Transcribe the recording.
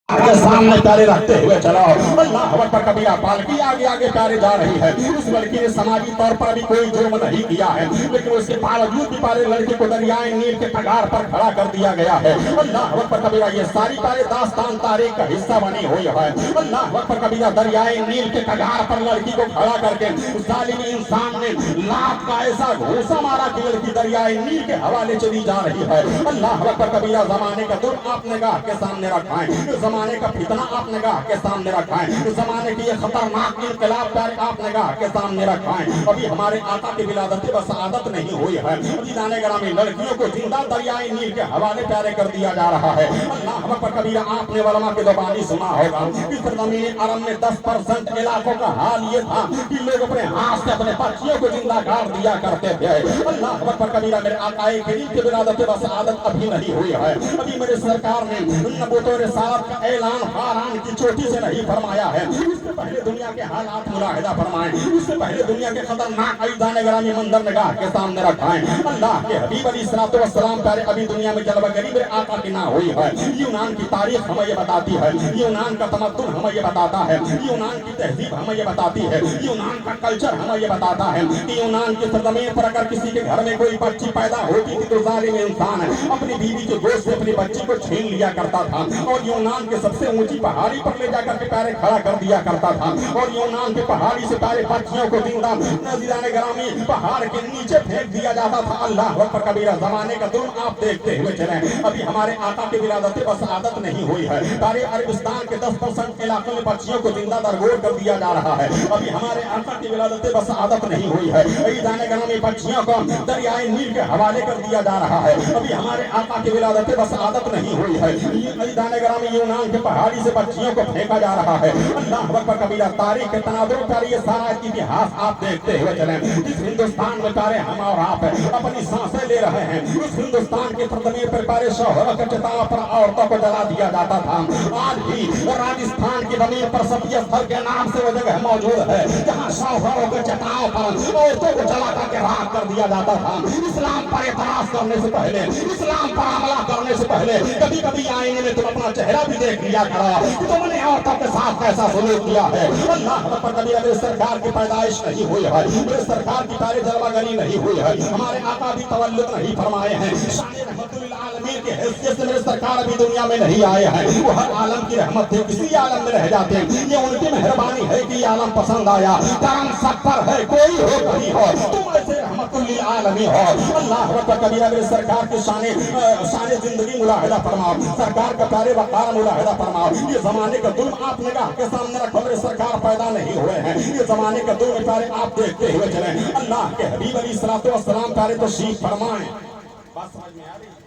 के सामने प्यारे रखते हुए चलो। अल्लाह अकबर कबीरा पालकी आगे आगे प्यारे जा रही है। उस लड़की ने समाजी तौर पर अभी कोई जुर्म नहीं किया है, लेकिन उसके बावजूद भी प्यारे लड़के को दरियाए नील के कगार पर खड़ा कर दिया गया है। अल्लाह अकबर कबीरा ये सारी प्यारे दास्तान तारीख का हिस्सा बनी हुई है। अल्लाह अकबर कबीरा दरियाए नील के कगार पर लड़की को खड़ा करके जालिम इंसान ने लात का ऐसा घूसा मारा कि लड़की दरियाए नील के हवाले चली जा रही है। अल्लाह अकबर कबीरा जमाने का दुर आपने गाह के सामने रखा है, जमाने का फितना आपने गाह के सामने रखा है, जमाने की ये खतरनाक इनकलाब प्यारे आपने गाह के सामने रखा है। अभी हमारे आका की विलादत बस आदत नहीं हुई है, अभी जाने ग्रामीण लड़कियों को जिंदा दरियाए नील के हवाले प्यारे कर दिया जा रहा है। अल्लाह अकबर कबीरा आपने वलमा की ज़बानी सुना होगा कि ज़मीन अरब में 10% इलाकों का हाल ये था कि लोग अपने हाथ से अपने बच्चियों को जिंदा गाड़ दिया करते थे। अल्लाह अकबर कबीरा मेरे आकाए करीम की विलादत बस आदत अभी नहीं हुई है, अभी मेरे सरकार ने नबूवत और रिसालत का ऐलान फारान की चोटी से नहीं फरमाया है। इससे पहले दुनिया के हालात मुलाहिदा फरमाएं, इससे पहले दुनिया के खतरनाक अईदान ग्रामी मंजर निगाह के सामने रखाएं। अल्लाह के हबीब अलैहिस्सलातु वस्सलाम प्यारे अभी दुनिया में जलवागरी मेरे आका की ना हुई है। यूनान की तारीख हमें ये बताती है, यूनान का तमद्दुन हमें ये बताता है, यूनान की तहजीब हमें ये बताती है, यूनान का कल्चर हमें ये बताता है कि यूनान की सरजमीन पर अगर किसी के घर में कोई बच्ची पैदा होती थी तो जालिम इंसान अपनी बीवी के गोश्त से अपनी बच्ची को छीन लिया करता था और यूनान के सबसे ऊंची पहाड़ी पर ले जाकर के प्यारे खड़ा कर दिया करता था और यूनान के पहाड़ी से प्यारे बच्चियों को जिंदा नजीराने ग्रामी पहाड़ के नीचे फेंक दिया जाता था। अल्लाह अकबर कबीरा जमाने का दुर्म आप देखते हुए चले। अभी हमारे आका की विलादत बस आदत नहीं हुई है, प्यारे अरबिस्तान के 10% इलाकों में बच्चियों को जिंदा दरगोर कर दिया जा रहा है। अभी हमारे आका की विलादत बस आदत नहीं हुई है, ईदान ग्रामी बच्चियों को दरियाए नील के हवाले कर दिया जा रहा है। अभी हमारे आका की विलादत बस आदत नहीं हुई है, ईदान ग्रामी यूनान के पहाड़ी से बच्चियों को फेंका जा रहा है। अल्लाह अकबर कबीरा तारीख के तनाजुर प्यारे ये सारा इतिहास आप देखते हुए चले। इस हिंदुस्तान में प्यारे हम और आप अपनी सांसें ले रहे हैं, इस हिंदुस्तान के सरजमीन पर प्यारे शौहरों के चिताओं पर औरतों को जला दिया जाता था। आज भी राजस्थान की जमीन पर सतिया स्थल के नाम से वो जगह मौजूद है जहाँ शौहरों के चिताओं पर औरतों को जला करके राख कर दिया जाता था। इस्लाम पर एतराज करने से पहले, इस्लाम पर हमला करने से पहले कभी कभी आईने में तुम अपना चेहरा भी देख लिया करो कि तुमने औरतों के साथ कैसा सलूक किया है। अल्लाह अकबर कबीरा मेरे सरकार की पैदाइश नहीं हुई है, मेरे सरकार की प्यारे जलवागरी नहीं हुई है, हमारे आका भी तवल्लुद नहीं फरमाए हैं, शान रहमतुल लिल आलमीन के हैसियत से मेरे सरकार अभी दुनिया में नहीं आए हैं। वो हर आलम की रहमत थे, किसी आलम में रह जाते हैं, ये उनकी मेहरबानी है कि ये आलम पसंद आया। करम सब पर है, कोई हो कहीं हो, तुम ऐसे रहमतुल लिल आलमीन हो। अल्लाह अकबर कबीरा मेरे सरकार की शान जिंदगी मुलाहिदा फरमाओ, सरकार का प्यारे वकार मुलाहिदा फरमाओ। ये जमाने का दुल्म आप निगाह के सामने रखो, मेरे सरकार पैदा नहीं हुए हैं, ये जमाने का दुल्म प्यारे आप देखते हुए चले। अल्लाह के हबीब अलैहिस्सलातु वस्सलाम प्यारे तो शीख फरमाएं। बात समझ में आ रही है?